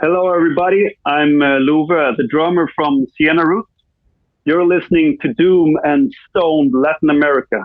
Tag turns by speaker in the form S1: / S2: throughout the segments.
S1: Hello, everybody. I'm Love, the drummer from Siena Root. You're listening to Doom and Stoned Latin America.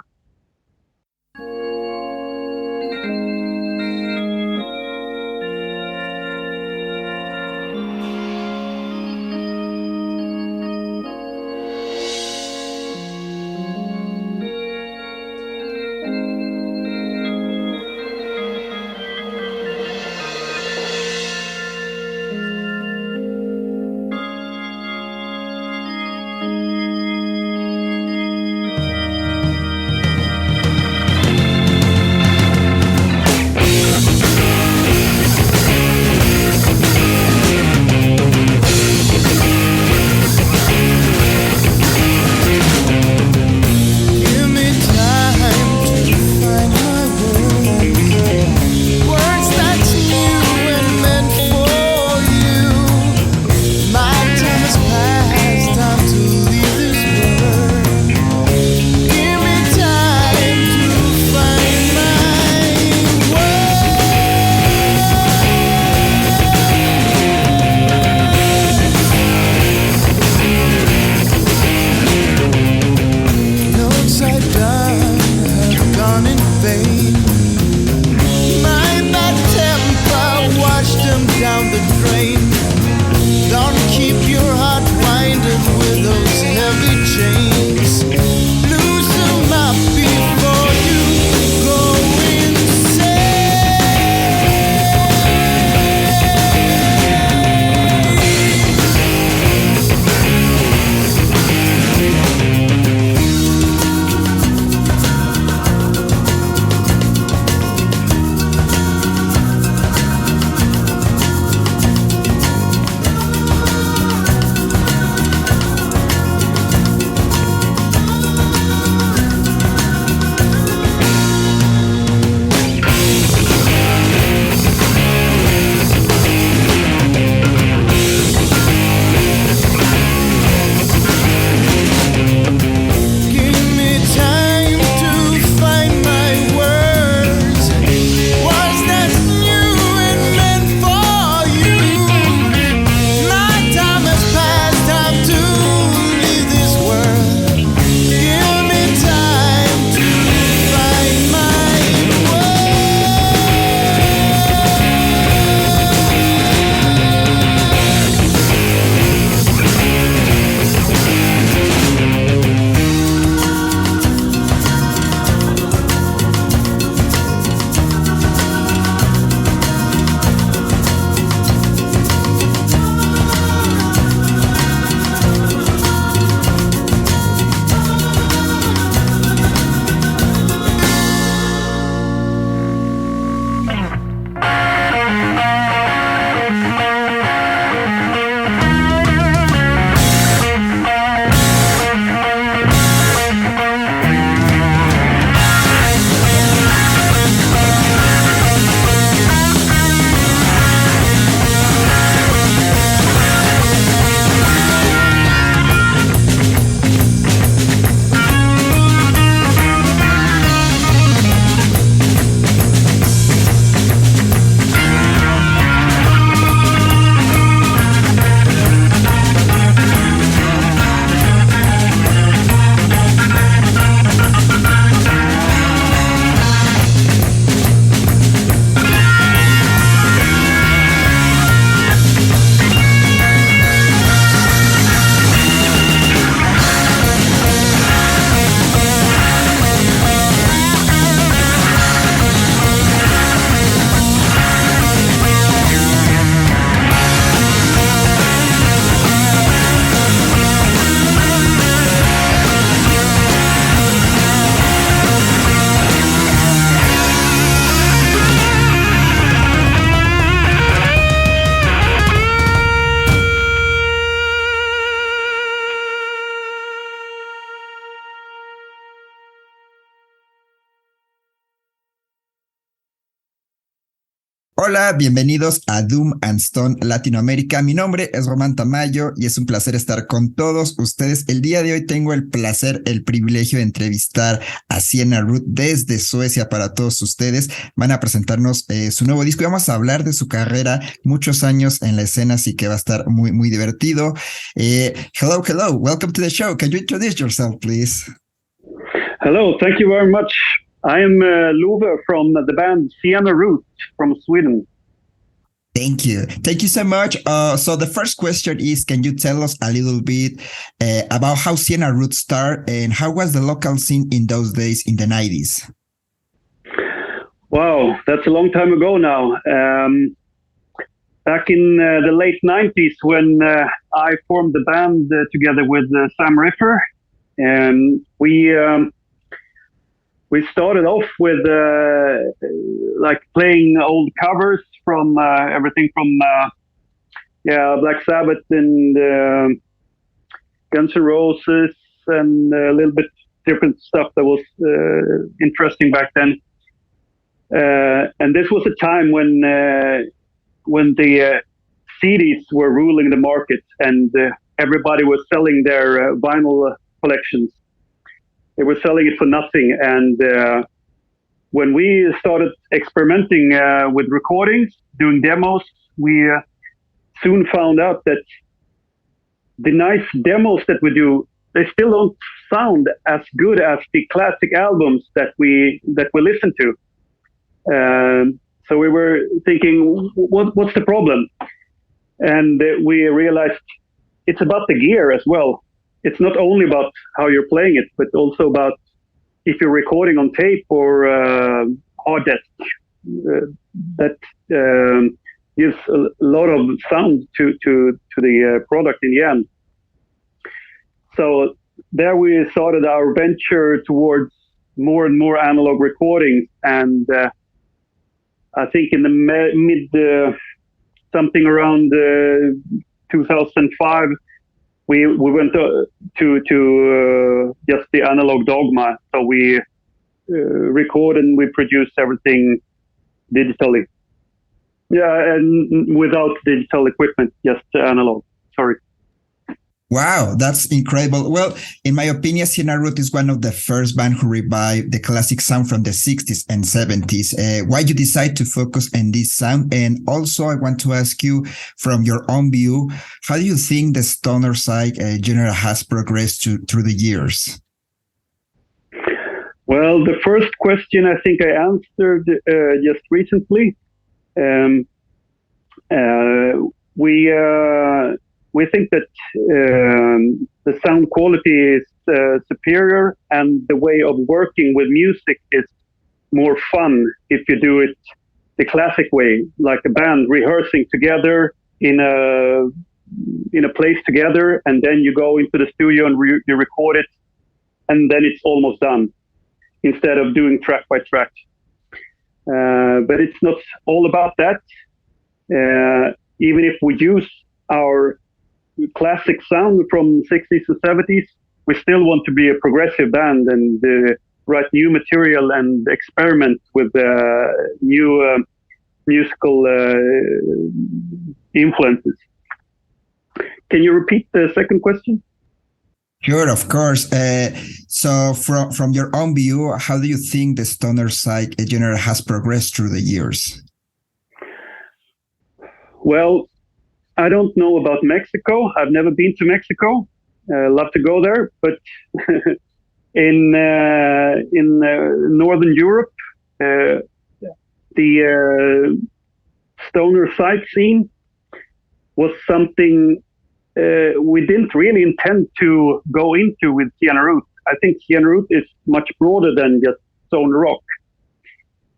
S2: Hola, bienvenidos a Doom and Stone Latinoamérica. Mi nombre es Román Tamayo y es un placer estar con todos ustedes. El día de hoy tengo el placer, el privilegio de entrevistar a Siena Root desde Suecia para todos ustedes. Van a presentarnos su nuevo disco y vamos a hablar de su carrera, muchos años en la escena, así que va a estar muy, muy divertido. Hello, welcome to the show. Can you introduce yourself, please?
S1: Hello, thank you very much. I am Love from the band Siena Root from Sweden.
S2: Thank you. Thank you so much. So the first question is, can you tell us a little bit about how Siena Root started and how was the local scene in those days in the 90s?
S1: Wow, that's a long time ago now. Back in the late 90s when I formed the band together with Sam Riffer, and we started off with like playing old covers from everything from Black Sabbath and Guns N' Roses and a little bit different stuff that was interesting back then. And this was a time when the CDs were ruling the market and everybody was selling their vinyl collections. They were selling it for nothing. And when we started experimenting with recordings, doing demos, we soon found out that the nice demos that we do, they still don't sound as good as the classic albums that we listen to. So we were thinking, what's the problem? And we realized it's about the gear as well. It's not only about how you're playing it, but also about if you're recording on tape or hard disk. That gives a lot of sound to the product in the end. So there we started our venture towards more and more analog recordings. And I think in the mid something around 2005, we went to just the analog dogma. So we record and we produce everything digitally. Yeah, and without digital equipment, just analog. Sorry.
S2: Wow, that's incredible. Well, in my opinion, Siena Root is one of the first bands who revived the classic sound from the 60s and 70s. Why you decide to focus on this sound? And also, I want to ask you, from your own view, how do you think the stoner side genre has progressed through the years?
S1: Well, the first question I think I answered just recently. We think that the sound quality is superior and the way of working with music is more fun if you do it the classic way, like a band rehearsing together in a place together, and then you go into the studio and you record it, and then it's almost done, instead of doing track by track. But it's not all about that. Even if we use our classic sound from 60s to 70s, we still want to be a progressive band and write new material and experiment with new musical influences. Can you repeat the second question?
S2: Sure, of course. So from your own view, how do you think the stoner side genre has progressed through the years?
S1: Well, I don't know about Mexico. I've never been to Mexico. Love to go there, but in Northern Europe, the stoner side scene was something we didn't really intend to go into with Siena Root. I think Siena Root is much broader than just stoner rock.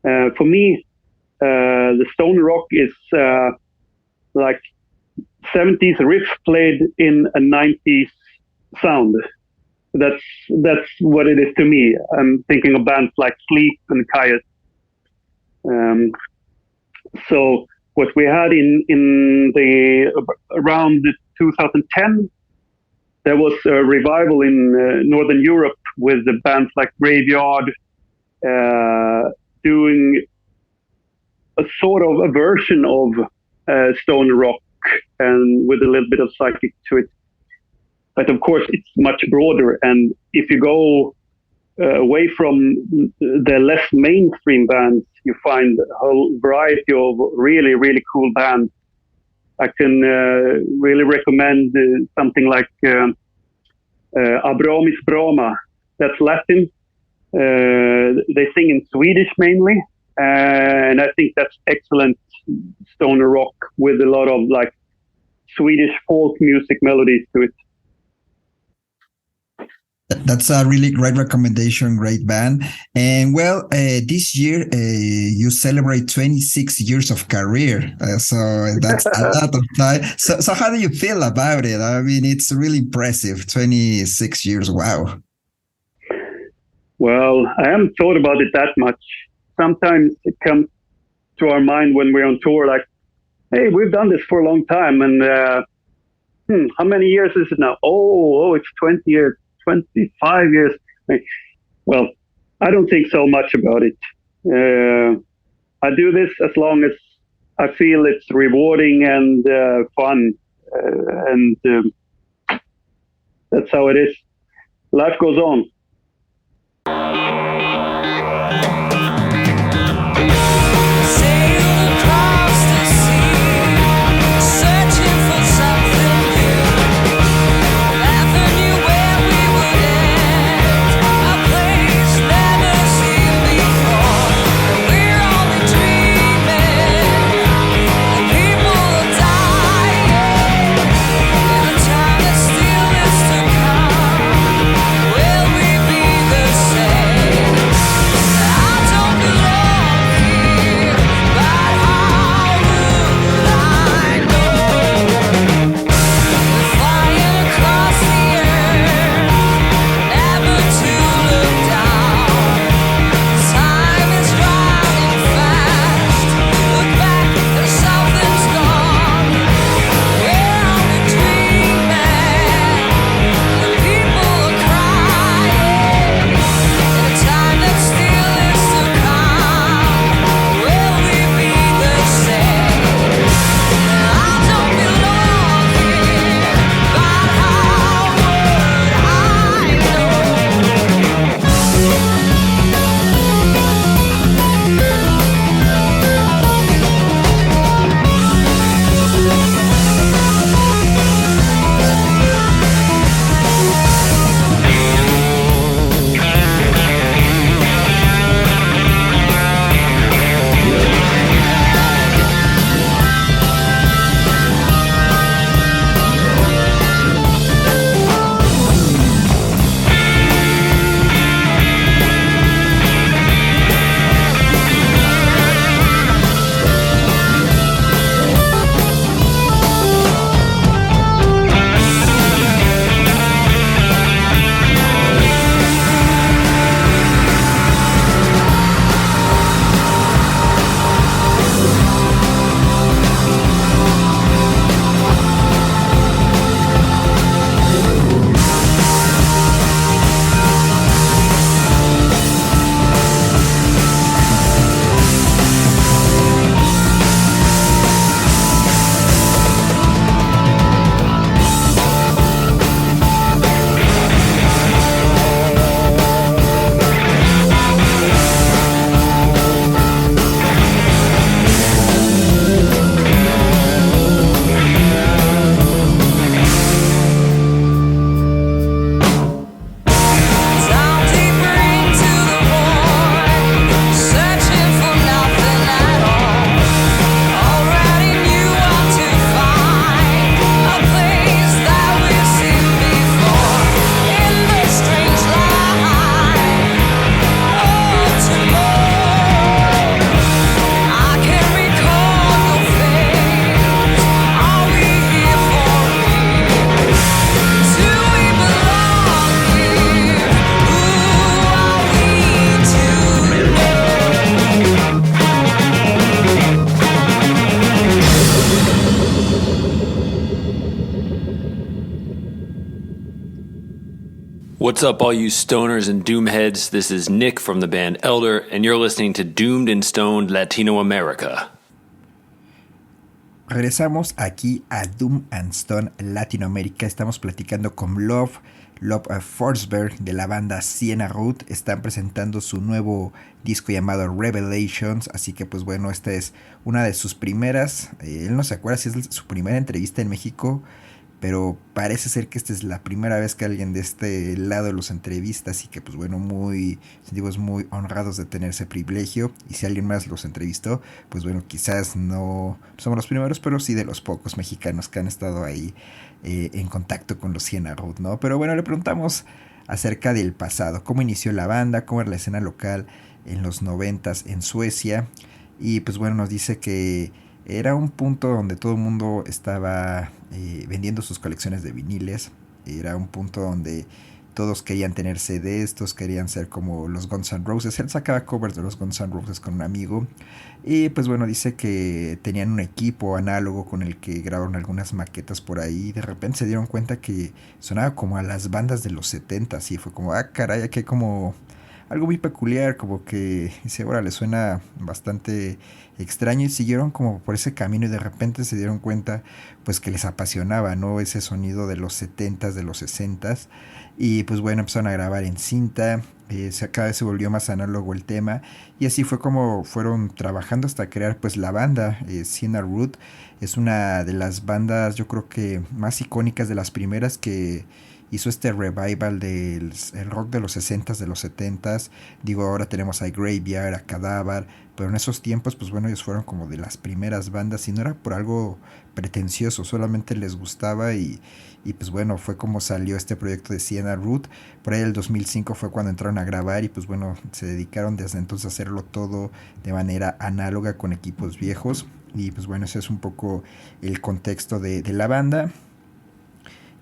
S1: For me, the stoner rock is like 70s riff played in a 90s sound. That's what it is to me. I'm thinking of bands like Sleep and Coyote. So what we had in the around 2010, there was a revival in Northern Europe with the bands like Graveyard doing a sort of a version of stoner rock, and with a little bit of psychic to it. But of course, it's much broader. And if you go away from the less mainstream bands, you find a whole variety of really, really cool bands. I can really recommend something like Abramis Broma. That's Latin. They sing in Swedish mainly. And I think that's excellent stoner rock with a lot of like Swedish folk music melodies to it.
S2: That's a really great recommendation, great band. And well, this year you celebrate 26 years of career. So that's a lot of time. So how do you feel about it? I mean, it's really impressive. 26 years. Wow.
S1: Well, I haven't thought about it that much. Sometimes it comes to our mind when we're on tour, like, hey, we've done this for a long time. And how many years is it now? Oh, it's 20 years. 25 years. Well, I don't think so much about it. I do this as long as I feel it's rewarding and fun. And that's how it is. Life goes on.
S3: Will we What's up, all you stoners and doomheads? This is Nick from the band Elder, and you're listening to Doomed and Stoned Latino America.
S2: Regresamos aquí a Doom and Stone Latinoamérica. Estamos platicando con Love Forsberg de la banda Siena Root. Están presentando su nuevo disco llamado Revelations. Así que pues bueno, esta es una de sus primeras. Él no se acuerda si es su primera entrevista en México, pero parece ser que esta es la primera vez que alguien de este lado los entrevista, así que pues bueno, sentimos muy honrados de tener ese privilegio, y si alguien más los entrevistó, pues bueno, quizás no somos los primeros, pero sí de los pocos mexicanos que han estado ahí en contacto con los Siena Root, ¿no? Pero bueno, le preguntamos acerca del pasado, cómo inició la banda, cómo era la escena local en los 90s en Suecia, y pues bueno, nos dice que era un punto donde todo el mundo estaba vendiendo sus colecciones de viniles. Era un punto donde todos querían tener CDs, todos querían ser como los Guns N' Roses. Él sacaba covers de los Guns N' Roses con un amigo. Y pues bueno, dice que tenían un equipo análogo con el que grabaron algunas maquetas por ahí. Y de repente se dieron cuenta que sonaba como a las bandas de los 70. Y fue como, caray, aquí hay como algo muy peculiar, como que dice, ahora le suena bastante extraño, y siguieron como por ese camino, y de repente se dieron cuenta pues que les apasionaba, ¿no? Ese sonido de los 70s, de los 60s, y pues bueno, empezaron a grabar en cinta, cada vez se volvió más análogo el tema, y así fue como fueron trabajando hasta crear pues la banda. Siena Root es una de las bandas, yo creo que más icónicas, de las primeras que hizo este revival del el rock de los 60s, de los 70s. Digo, ahora tenemos a Graveyard, a Cadáver, pero en esos tiempos, pues bueno, ellos fueron como de las primeras bandas, y no era por algo pretencioso, solamente les gustaba, y pues bueno, fue como salió este proyecto de Siena Root. Por ahí el 2005 fue cuando entraron a grabar, y pues bueno, se dedicaron desde entonces a hacerlo todo de manera análoga con equipos viejos, y pues bueno, ese es un poco el contexto de la banda.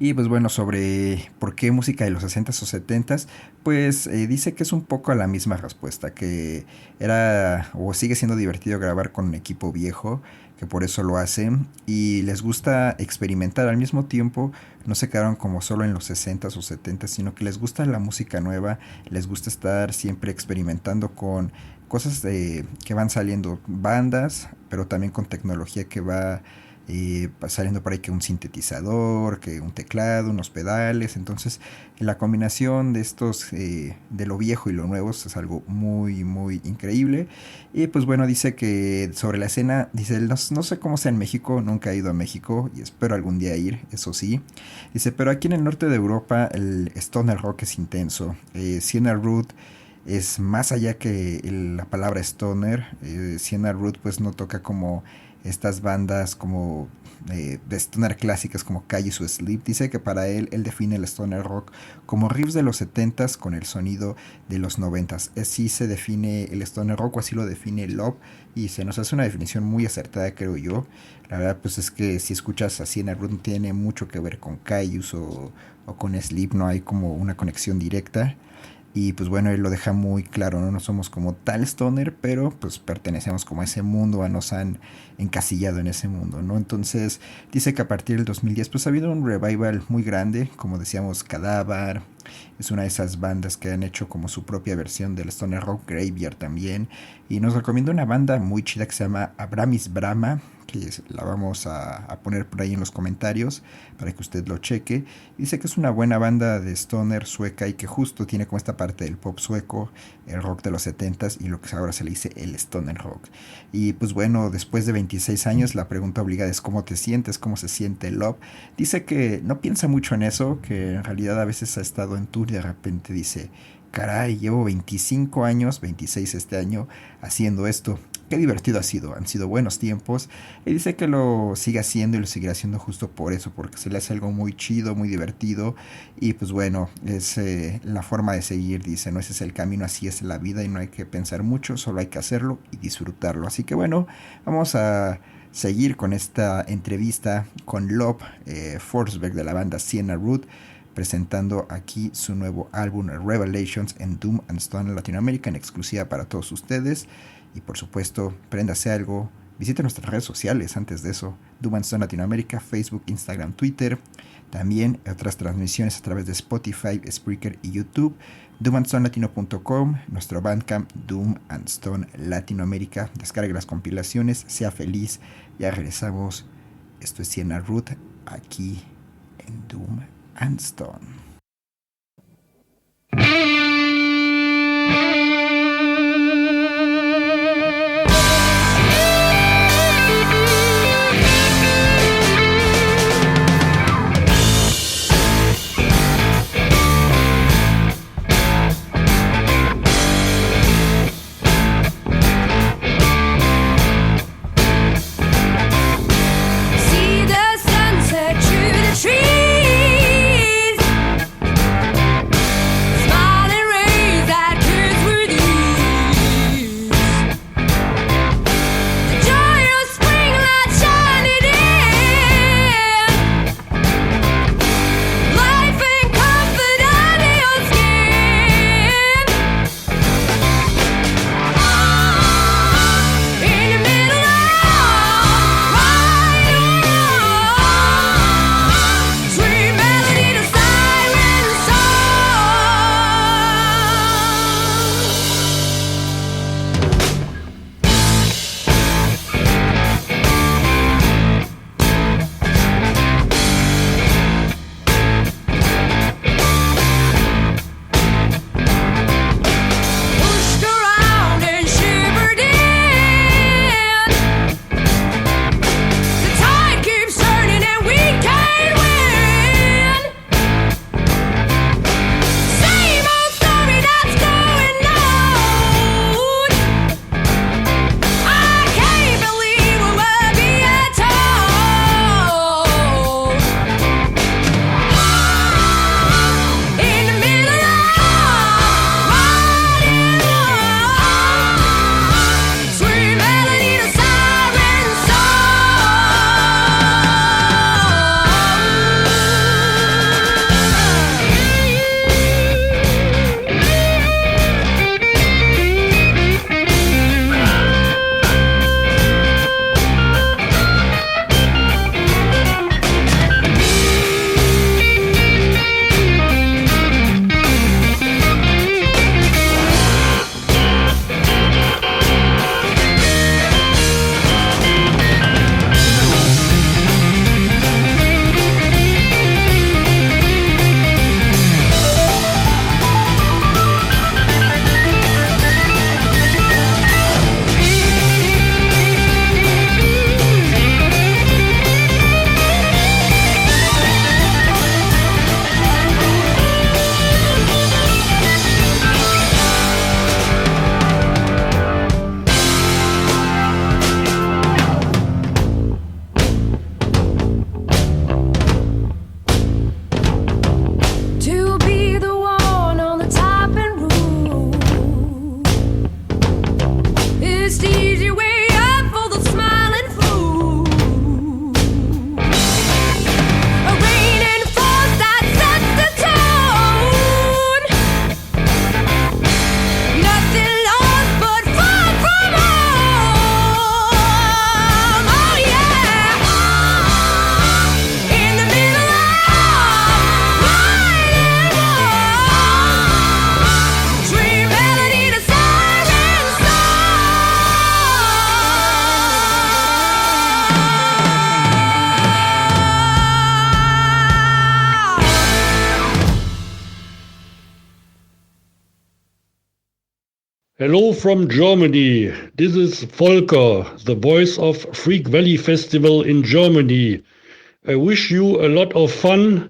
S2: Y pues bueno, sobre por qué música de los 60s o 70s, pues dice que es un poco la misma respuesta, que era o sigue siendo divertido grabar con un equipo viejo, que por eso lo hacen, y les gusta experimentar al mismo tiempo. No se quedaron como solo en los 60s o 70s, sino que les gusta la música nueva, les gusta estar siempre experimentando con cosas que van saliendo, bandas, pero también con tecnología que va saliendo por ahí, que un sintetizador, que un teclado, unos pedales. Entonces la combinación de estos, de lo viejo y lo nuevo, es algo muy muy increíble. Y pues bueno, dice que sobre la escena, dice él, no sé cómo sea en México, nunca he ido a México y espero algún día ir, eso sí. Dice, pero aquí en el norte de Europa el stoner rock es intenso. Siena Root es más allá que la palabra stoner. Siena Root pues no toca como estas bandas como de stoner clásicas como Calles o Sleep. Dice que para él define el stoner rock como riffs de los 70s con el sonido de los 90s. Así se define el stoner rock, o así lo define Love, y se nos hace una definición muy acertada, creo yo. La verdad pues es que si escuchas así en el root, no tiene mucho que ver con Calles o con Sleep, no hay como una conexión directa. Y pues bueno, él lo deja muy claro, ¿no? No somos como tal stoner, pero pues pertenecemos como a ese mundo, nos han encasillado en ese mundo, ¿no? Entonces dice que a partir del 2010 pues ha habido un revival muy grande, como decíamos, Cadáver es una de esas bandas que han hecho como su propia versión del stoner rock, Graveyard también, y nos recomienda una banda muy chida que se llama Abramis Brahma, que la vamos a poner por ahí en los comentarios para que usted lo cheque. Dice que es una buena banda de stoner sueca, y que justo tiene como esta parte del pop sueco, el rock de los 70s y lo que ahora se le dice el stoner rock. Y pues bueno, después de 26 años, la pregunta obligada es ¿cómo te sientes? ¿Cómo se siente Love? Dice que no piensa mucho en eso, que en realidad a veces ha estado en tour y de repente dice, caray, llevo 25 años, 26 este año, haciendo esto. Qué divertido ha sido, han sido buenos tiempos. Y dice que lo sigue haciendo y lo seguirá haciendo justo por eso, porque se le hace algo muy chido, muy divertido. Y pues bueno, es la forma de seguir, dice, ¿no? Ese es el camino, así es la vida, y no hay que pensar mucho, solo hay que hacerlo y disfrutarlo. Así que bueno, vamos a seguir con esta entrevista con Love Forsberg de la banda Siena Root, presentando aquí su nuevo álbum Revelations en Doom and Stone Latinoamérica, en exclusiva para todos ustedes. Y por supuesto, préndase algo, Visiten nuestras redes sociales antes de eso. Doom and Stone Latinoamérica, Facebook, Instagram, Twitter. También otras transmisiones a través de Spotify, Spreaker y YouTube. doomandstonelatino.com, nuestro Bandcamp Doom and Stone Latinoamérica. Descargue las compilaciones, sea feliz. Ya regresamos. Esto es Siena Root, aquí en Doom and Stone.
S4: Hello from Germany. This is Volker, the voice of Freak Valley Festival in Germany. I wish you a lot of fun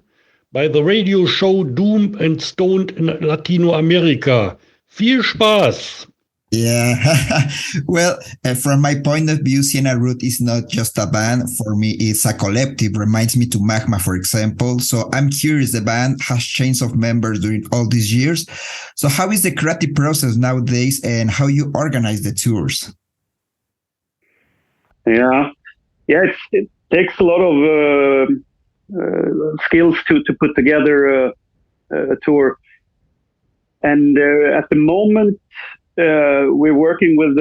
S4: by the radio show Doom and Stoned in Latino America. Viel Spaß!
S2: Yeah, well, from my point of view, Siena Root is not just a band. For me, it's a collective. Reminds me to Magma, for example. So I'm curious, the band has changed of members during all these years. So how is the creative process nowadays and how you organize the tours?
S1: Yeah, it takes a lot of skills to put together a tour. And at the moment, we're working with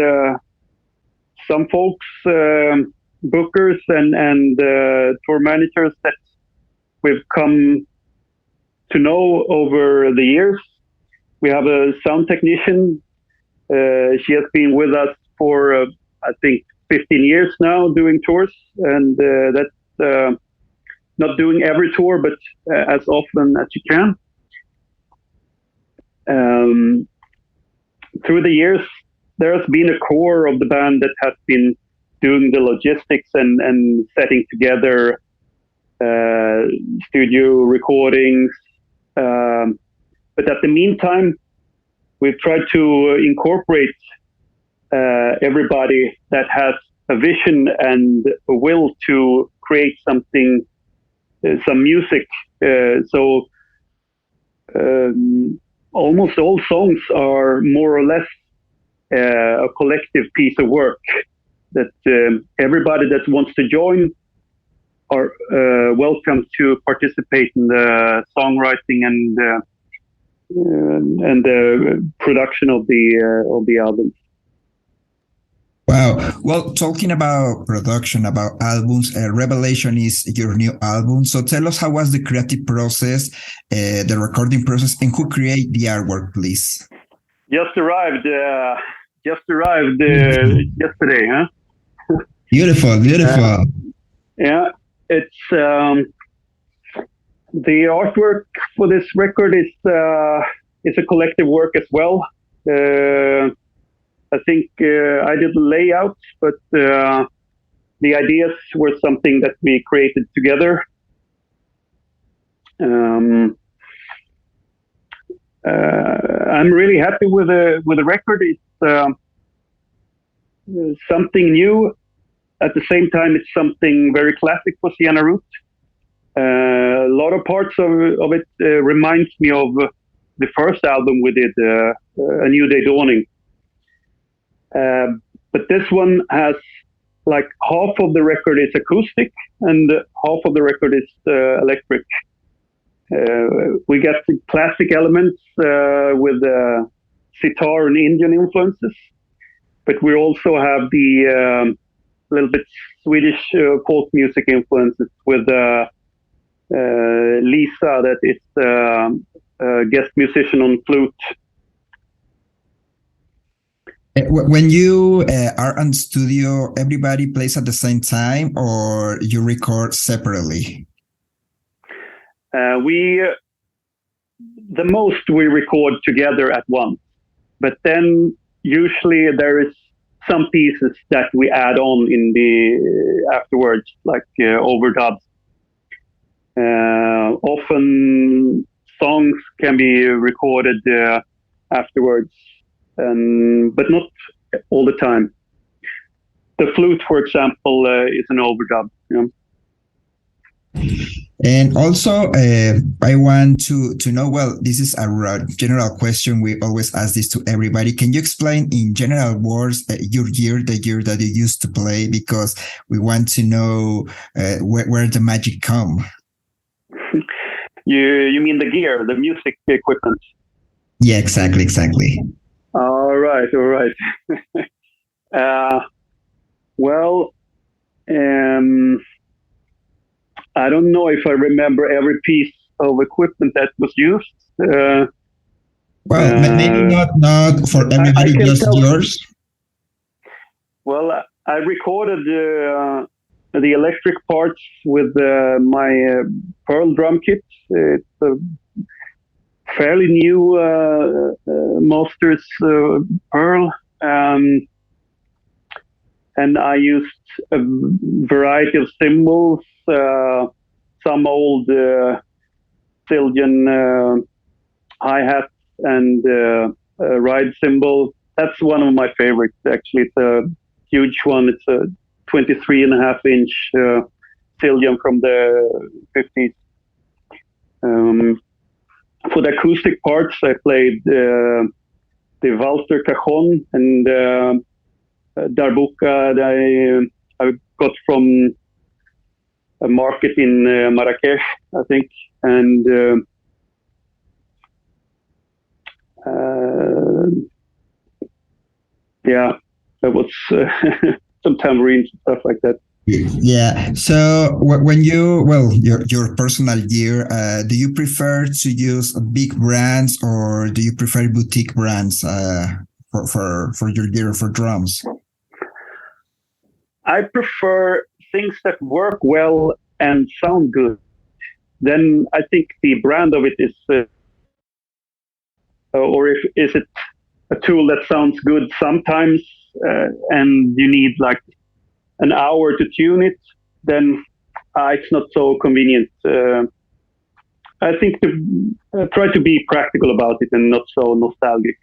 S1: some folks, bookers and tour managers that we've come to know over the years. We have a sound technician. She has been with us for, I think, 15 years now doing tours. And that's not doing every tour, but as often as you can. Through the years, there has been a core of the band that has been doing the logistics and setting together studio recordings. But at the meantime, we've tried to incorporate everybody that has a vision and a will to create something, some music. So almost all songs are more or less a collective piece of work that everybody that wants to join are welcome to participate in the songwriting and the production of the album.
S2: Wow. Well, talking about production, about albums, Revelation is your new album. So tell us, how was the creative process, the recording process, and who created the artwork, please?
S1: Just arrived yesterday, huh?
S2: Beautiful.
S1: Yeah, it's the artwork for this record is a collective work as well. I think I did the layout, but the ideas were something that we created together. I'm really happy with the record. It's something new. At the same time, it's something very classic for Siena Root. A lot of parts of it reminds me of the first album we did, A New Day Dawning. But this one has like half of the record is acoustic and half of the record is electric. We got the classic elements with sitar and Indian influences, but we also have the little bit Swedish folk music influences with Lisa, that is a guest musician on flute.
S2: When you are on studio, everybody plays at the same time, or you record separately?
S1: The most we record together at once, but then usually there is some pieces that we add on in the afterwards, like overdubs. Often songs can be recorded afterwards, but not all the time. The flute, for example, is an overdub. You know?
S2: And also, I want to know, well, this is a general question. We always ask this to everybody. Can you explain in general words the year that you used to play? Because we want to know where the magic come.
S1: You mean the gear, the music equipment?
S2: Yeah, exactly.
S1: All right. Well, I don't know if I remember every piece of equipment that was used.
S2: Well, maybe not for everybody, just yours.
S1: Well, I recorded the electric parts with my Pearl drum kit. It's a fairly new Masters Pearl. And I used a variety of cymbals, some old Zildjian hi-hats and a ride cymbal. That's one of my favorites, actually. It's a huge one. It's a 23.5-inch Zildjian from the 50s. For the acoustic parts, I played the Walter Cajon and Darbuka that I got from a market in Marrakesh, I think. And yeah, that was a some tambourines and stuff like that.
S2: Yeah. So when your personal gear, do you prefer to use big brands or do you prefer boutique brands for your gear for drums?
S1: I prefer things that work well and sound good. Then I think the brand of it is, or if is it a tool that sounds good sometimes, and you need like an hour to tune it, then it's not so convenient. I think to try to be practical about it and not so nostalgic.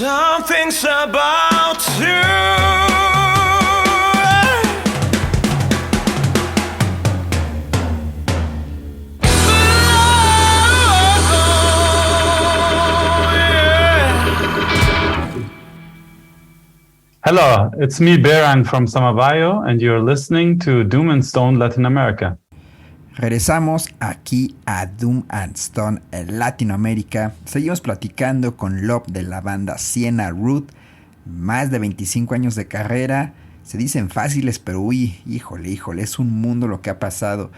S5: Something's about to.
S6: Hello, it's me, Beran from Samabayo, and you're listening to Doom and Stone Latin America.
S2: Regresamos aquí a Doom and Stone en Latinoamérica. Seguimos platicando con Love de la banda Siena Root. Más de 25 años de carrera. Se dicen fáciles, pero híjole, es un mundo lo que ha pasado.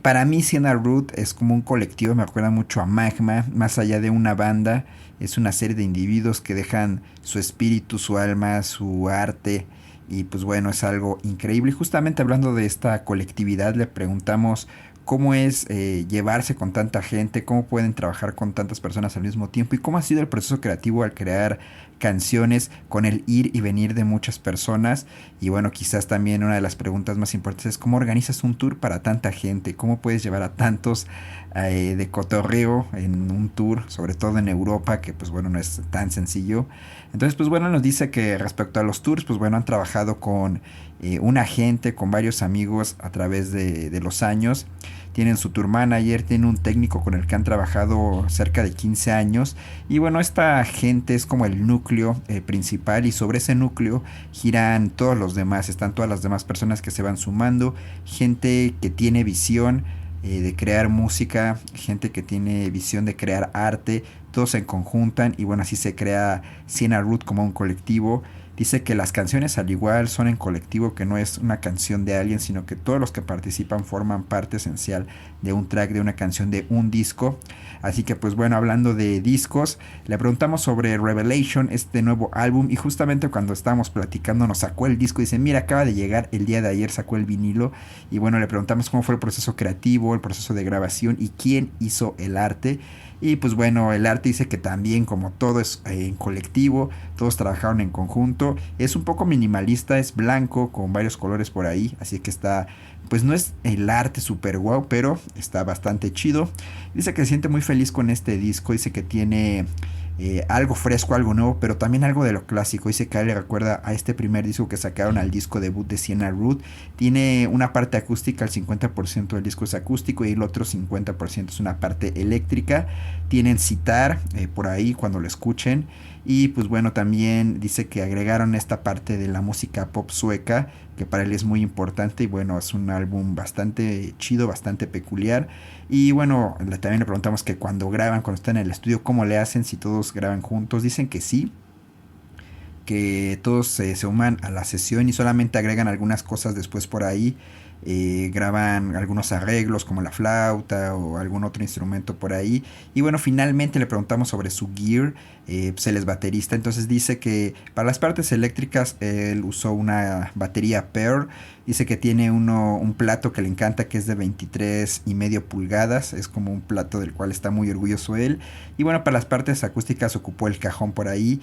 S2: Para mí Siena Root es como un colectivo, me recuerda mucho a Magma, más allá de una banda, es una serie de individuos que dejan su espíritu, su alma, su arte, y pues bueno, es algo increíble. Y justamente hablando de esta colectividad, le preguntamos cómo es llevarse con tanta gente, cómo pueden trabajar con tantas personas al mismo tiempo y cómo ha sido el proceso creativo al crear canciones con el ir y venir de muchas personas. Y bueno, quizás también una de las preguntas más importantes es cómo organizas un tour para tanta gente, cómo puedes llevar a tantos de cotorreo en un tour, sobre todo en Europa, que pues bueno, no es tan sencillo. Entonces pues bueno, nos dice que respecto a los tours, pues bueno, han trabajado con un agente, con varios amigos a través de los años. Tienen su tour manager, tienen un técnico con el que han trabajado cerca de 15 años. Y bueno, esta gente es como el núcleo principal y sobre ese núcleo giran todos los demás. Están todas las demás personas que se van sumando. Gente que tiene visión de crear música, gente que tiene visión de crear arte. Todos se conjuntan y bueno, así se crea Siena Root como un colectivo. Dice que las canciones al igual son en colectivo, que no es una canción de alguien, sino que todos los que participan forman parte esencial de un track, de una canción, de un disco. Así que pues bueno, hablando de discos, le preguntamos sobre Revelation, este nuevo álbum, y justamente cuando estábamos platicando nos sacó el disco y dice, mira, acaba de llegar el día de ayer, sacó el vinilo. Y bueno, le preguntamos cómo fue el proceso creativo, el proceso de grabación y quién hizo el arte. Y pues bueno, el arte dice que también, como todo es en colectivo, todos trabajaron en conjunto. Es un poco minimalista, es blanco con varios colores por ahí, así que está, pues no es el arte super wow, pero está bastante chido. Dice que se siente muy feliz con este disco, dice que tiene algo fresco, algo nuevo, pero también algo de lo clásico. Dice que a él le recuerda a este primer disco que sacaron, al disco debut de Siena Root. Tiene una parte acústica, el 50% del disco es acústico y el otro 50% es una parte eléctrica. Tienen sitar por ahí cuando lo escuchen. Y pues bueno, también dice que agregaron esta parte de la música pop sueca, que para él es muy importante. Y bueno, es un álbum bastante chido, bastante peculiar. Y bueno, también le preguntamos que cuando graban, cuando están en el estudio, ¿cómo le hacen? Si todos graban juntos. Dicen que sí, que todos se suman a la sesión y solamente agregan algunas cosas después por ahí. Graban algunos arreglos como la flauta o algún otro instrumento por ahí. Y bueno, finalmente le preguntamos sobre su gear, pues él es baterista, entonces dice que para las partes eléctricas él usó una batería Pearl. Dice que tiene un plato que le encanta, que es de 23,5 pulgadas. Es como un plato del cual está muy orgulloso él. Y bueno, para las partes acústicas ocupó el cajón por ahí,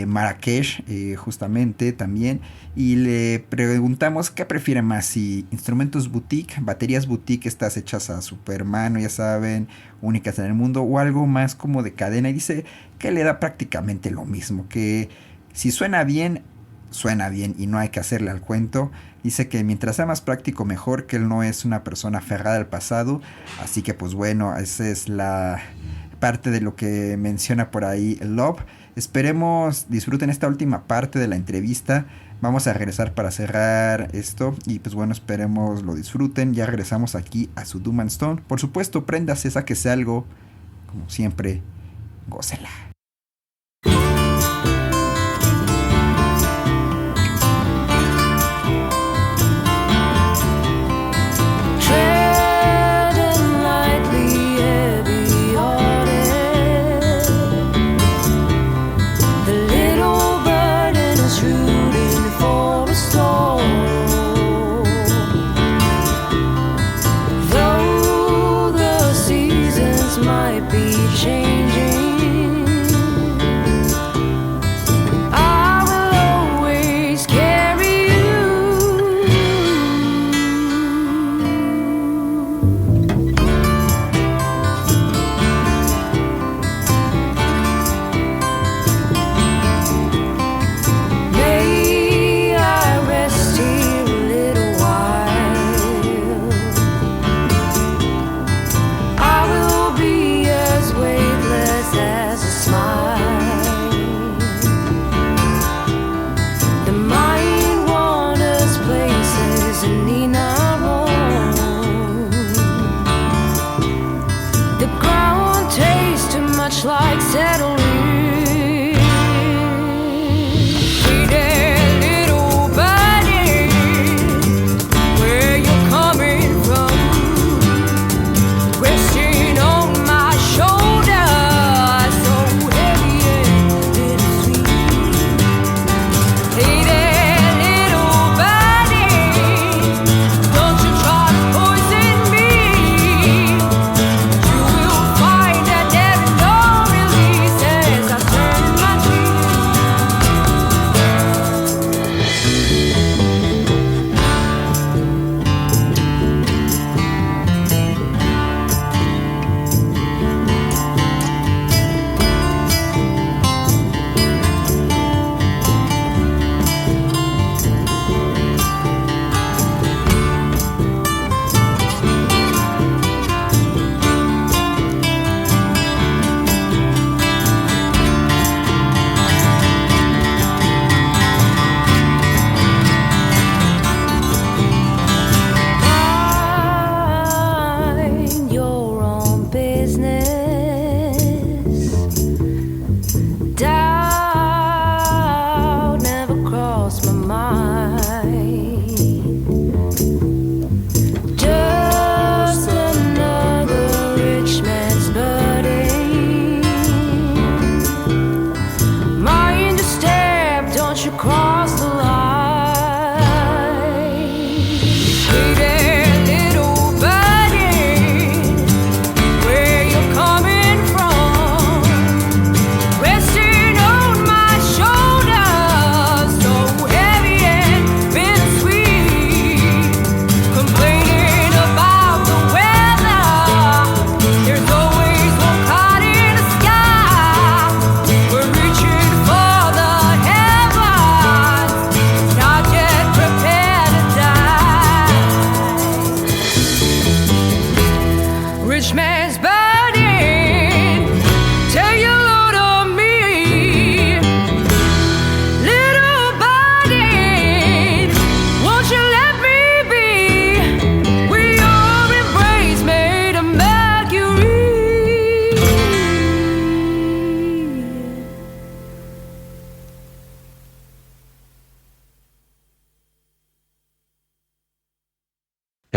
S2: Marrakech justamente también. Y le preguntamos qué prefiere más, si instrumentos boutique, baterías boutique, estas hechas a supermano, ya saben, únicas en el mundo, o algo más como de cadena. Y dice que le da prácticamente lo mismo, que si suena bien y no hay que hacerle al cuento. Dice que mientras sea más práctico mejor, que él no es una persona aferrada al pasado. Así que pues bueno, esa es la parte de lo que menciona por ahí Love. Esperemos disfruten esta última parte de la entrevista. Vamos a regresar para cerrar esto y pues bueno, esperemos lo disfruten. Ya regresamos aquí a su Doom and Stone. Por supuesto, préndase, sáquese algo. Como siempre, gócela.
S7: Though the seasons might be changing,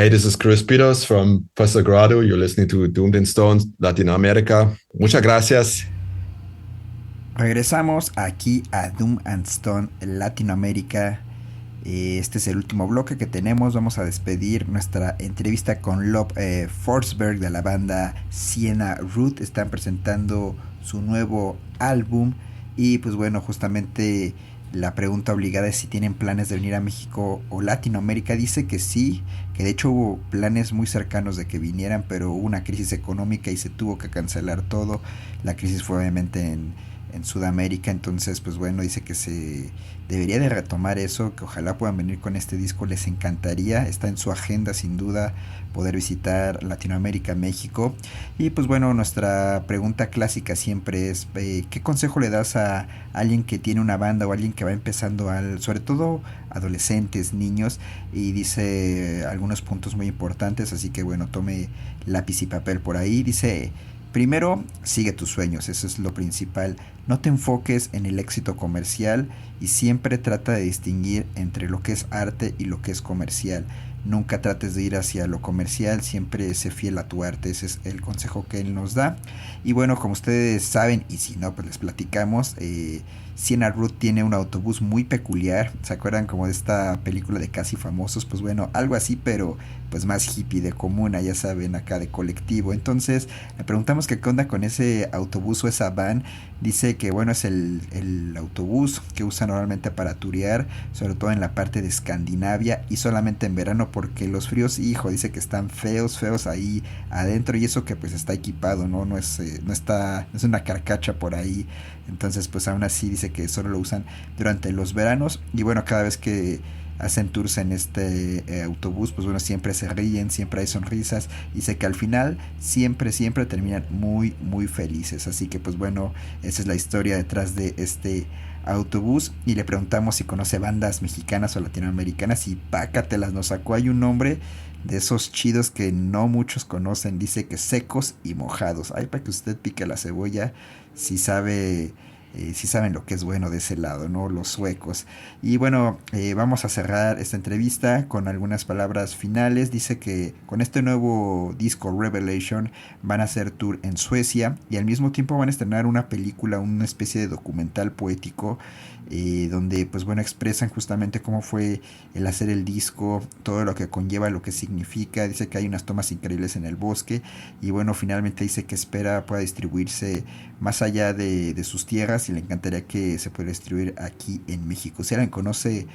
S7: Hey, this is Chris Peters from First Grado. You're listening to Doomed in Stone, Latinoamérica. Muchas gracias.
S2: Regresamos aquí a Doom and Stone Latinoamérica. Este es el último bloque que tenemos. Vamos a despedir nuestra entrevista con Love Forsberg de la banda Siena Root. Están presentando su nuevo álbum y pues bueno, justamente la pregunta obligada es si tienen planes de venir a México o Latinoamérica. Dice que sí, que de hecho hubo planes muy cercanos de que vinieran, pero hubo una crisis económica y se tuvo que cancelar todo. La crisis fue obviamente en Sudamérica, entonces pues bueno, dice que se debería de retomar eso, que ojalá puedan venir con este disco, les encantaría, está en su agenda sin duda poder visitar Latinoamérica, México. Y pues bueno, nuestra pregunta clásica siempre es ¿qué consejo le das a alguien que tiene una banda o alguien que va empezando, sobre todo adolescentes, niños? Y dice algunos puntos muy importantes, así que bueno, tome lápiz y papel por ahí. Dice: primero, sigue tus sueños, eso es lo principal. No te enfoques en el éxito comercial y siempre trata de distinguir entre lo que es arte y lo que es comercial. Nunca trates de ir hacia lo comercial, siempre sé fiel a tu arte. Ese es el consejo que él nos da. Y bueno, como ustedes saben, y si no, pues les platicamos, Siena Root tiene un autobús muy peculiar. ¿Se acuerdan como de esta película de Casi Famosos? Pues bueno, algo así, pero pues más hippie, de comuna, ya saben, acá de colectivo. Entonces le preguntamos qué onda con ese autobús o esa van. Dice que bueno, es el autobús que usa normalmente para turear, sobre todo en la parte de Escandinavia y solamente en verano, porque los fríos, hijo, dice que están feos ahí adentro, y eso que pues está equipado, no es una carcacha por ahí. Entonces pues aún así dice que solo lo usan durante los veranos. Y bueno, cada vez que hacen tours en este autobús, pues bueno, siempre se ríen, siempre hay sonrisas, y sé que al final siempre terminan muy felices. Así que pues bueno, esa es la historia detrás de este autobús. Y le preguntamos si conoce bandas mexicanas o latinoamericanas, y pácatelas, nos sacó ahí un nombre de esos chidos que no muchos conocen. Dice que Secos y Mojados. Ahí para que usted pique la cebolla si saben lo que es bueno de ese lado, ¿no? Los suecos. Y bueno, vamos a cerrar esta entrevista con algunas palabras finales. Dice que con este nuevo disco Revelation van a hacer tour en Suecia, y al mismo tiempo van a estrenar una película, una especie de documental poético, donde pues bueno, expresan justamente cómo fue el hacer el disco, todo lo que conlleva, lo que significa. Dice que hay unas tomas increíbles en el bosque, y bueno, finalmente dice que espera pueda distribuirse más allá de sus tierras, y le encantaría que se pueda distribuir aquí en México. Si alguien conoce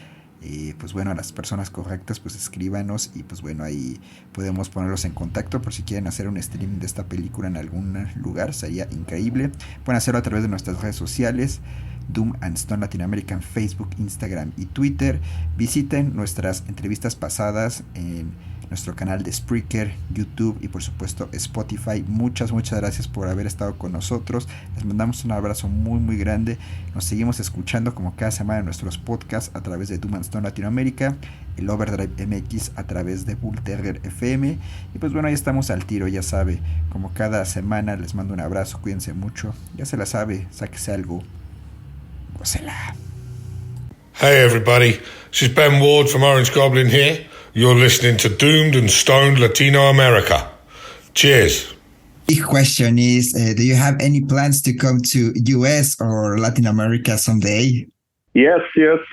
S2: pues bueno, a las personas correctas, pues escríbanos, y pues bueno, ahí podemos ponerlos en contacto por si quieren hacer un streaming de esta película en algún lugar, sería increíble. Pueden hacerlo a través de nuestras redes sociales, Doom and Stone Latinoamérica en Facebook, Instagram y Twitter. Visiten nuestras entrevistas pasadas en nuestro canal de Spreaker, YouTube y por supuesto Spotify. Muchas gracias por haber estado con nosotros. Les mandamos un abrazo muy grande. Nos seguimos escuchando como cada semana en nuestros podcasts a través de Doom and Stone Latinoamérica, el Overdrive MX a través de Bull Terrier FM. Y pues bueno, ahí estamos al tiro, ya sabe, como cada semana. Les mando un abrazo, cuídense mucho, ya se la sabe, sáquese algo, gócela.
S8: Hey everybody, this is Ben Ward from Orange Goblin here. You're listening to Doomed and Stoned Latino America. Cheers.
S2: Big question is, do you have any plans to come to US or Latin America someday?
S1: Yes.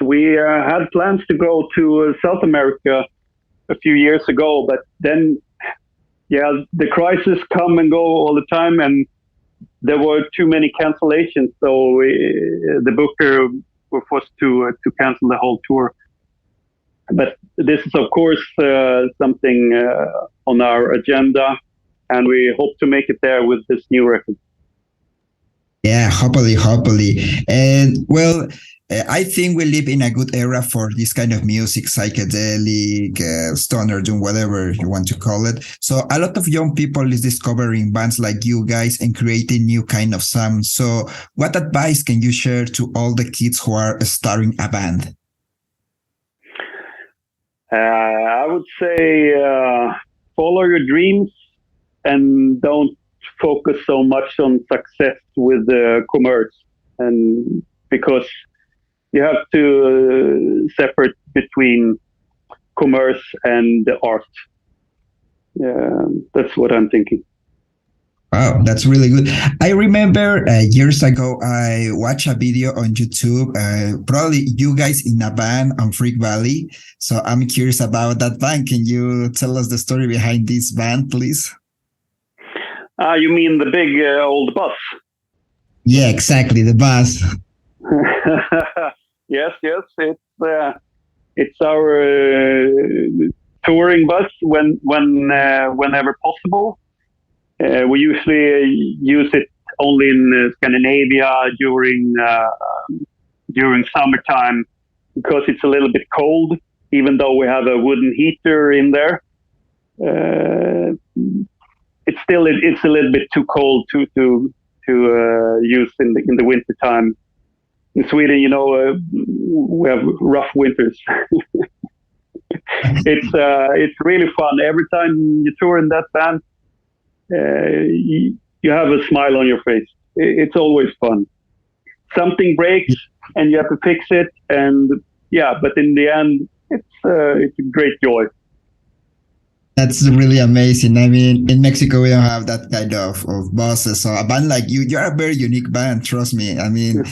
S1: We had plans to go to South America a few years ago, but then, the crisis come and go all the time, and there were too many cancellations, so the booker were forced to cancel the whole tour. But this is, of course, something on our agenda, and we hope to make it there with this new record.
S2: Yeah, hopefully. And well, I think we live in a good era for this kind of music, psychedelic, stoner, doom, whatever you want to call it. So a lot of young people is discovering bands like you guys and creating new kind of sounds. So what advice can you share to all the kids who are starting a band?
S1: I would say follow your dreams and don't focus so much on success with commerce, and because you have to separate between commerce and art. That's what I'm thinking.
S2: Wow, that's really good. I remember years ago, I watched a video on YouTube, probably you guys in a band on Freak Valley. So I'm curious about that band. Can you tell us the story behind this band, please?
S1: You mean the big old bus?
S2: Yeah, exactly, the bus.
S1: Yes. It's our touring bus whenever possible. We usually use it only in Scandinavia during summertime because it's a little bit cold, even though we have a wooden heater in there. It's a little bit too cold to use in the winter time. In Sweden, we have rough winters. It's really fun. Every time you tour in that band, you have a smile on your face. It's always fun. Something breaks and you have to fix it, but in the end, it's a great joy.
S2: That's really amazing. I mean, in Mexico, we don't have that kind of bosses. So a band like you're a very unique band. Trust me. I mean,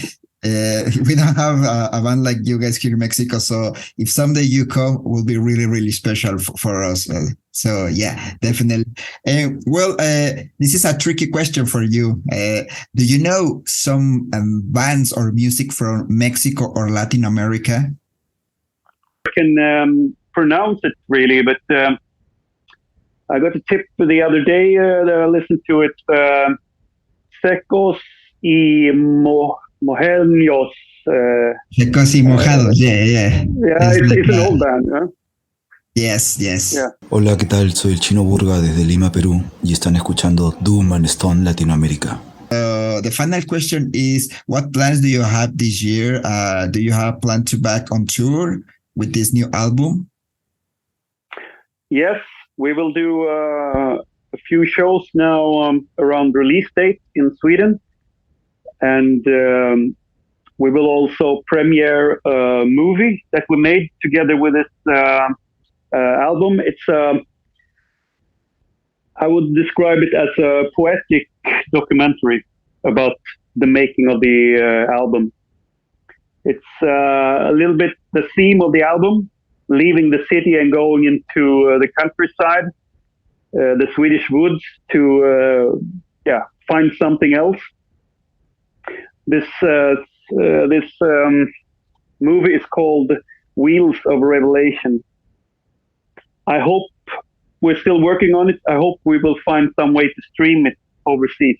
S2: we don't have a band like you guys here in Mexico. So if someday you come, it will be really, really special for us. So yeah, definitely. This is a tricky question for you. Do you know some bands or music from Mexico or Latin America?
S1: I can pronounce it really, but I got a tip the other day that I listened to it. Secos y Mojados.
S2: Secos y Mojados, yeah.
S1: Yeah, it's an old band, huh?
S2: Yes.
S1: Yeah.
S9: Hola, ¿qué tal? Soy el Chino Burga desde Lima, Perú, y están escuchando Doom and Stone Latinoamérica.
S2: The final question is, what plans do you have this year? Do you have plan to back on tour with this new album?
S1: Yes, we will do a few shows now around release date in Sweden. And we will also premiere a movie that we made together with this album. It's I would describe it as a poetic documentary about the making of the album. It's a little bit the theme of the album, leaving the city and going into the countryside, the Swedish woods to find something else. This movie is called Wheels of Revelation. I hope we're still working on it. I hope we will find some way to stream it overseas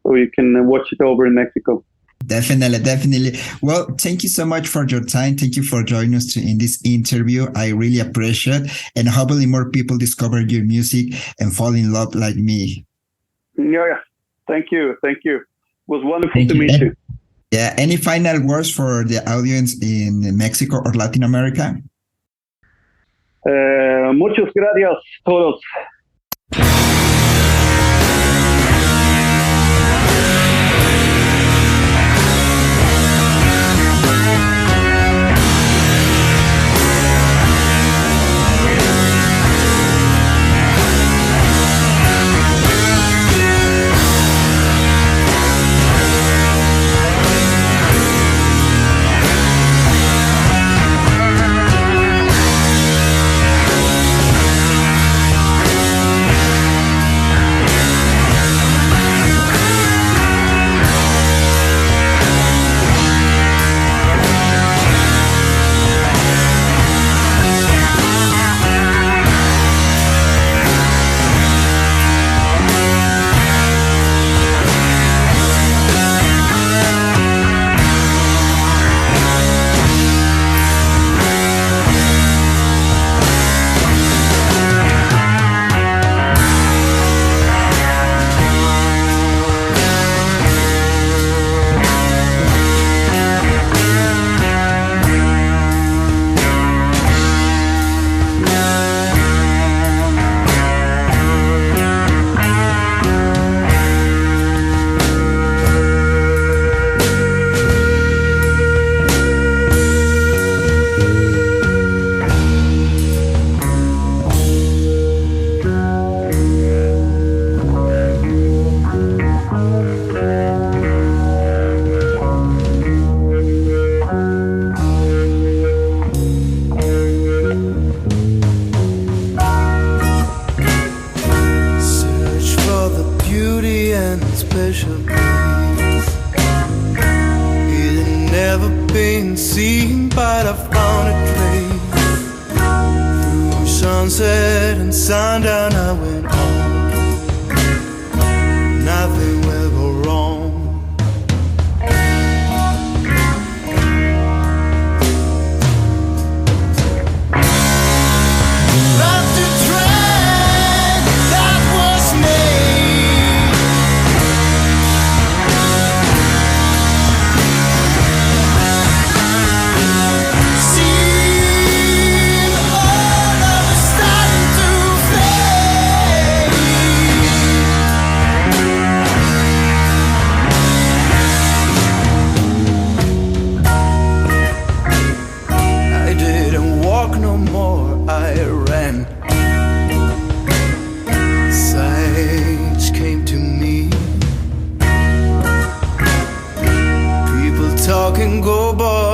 S1: so you can watch it over in Mexico.
S2: Definitely. Well, thank you so much for your time. Thank you for joining us in this interview. I really appreciate it. And hopefully more people discover your music and fall in love like me.
S1: Yeah. Thank you. It was wonderful to meet you.
S2: Yeah. Any final words for the audience in Mexico or Latin America?
S1: Muchas gracias todos.
S5: been seen, but I found a trace. Through sunset and sundown I went on. Nothing will go wrong. Left the track that was made. Seen all of it starting to fade. I didn't walk no more, I ran. Sights came to me. People talking, go boy.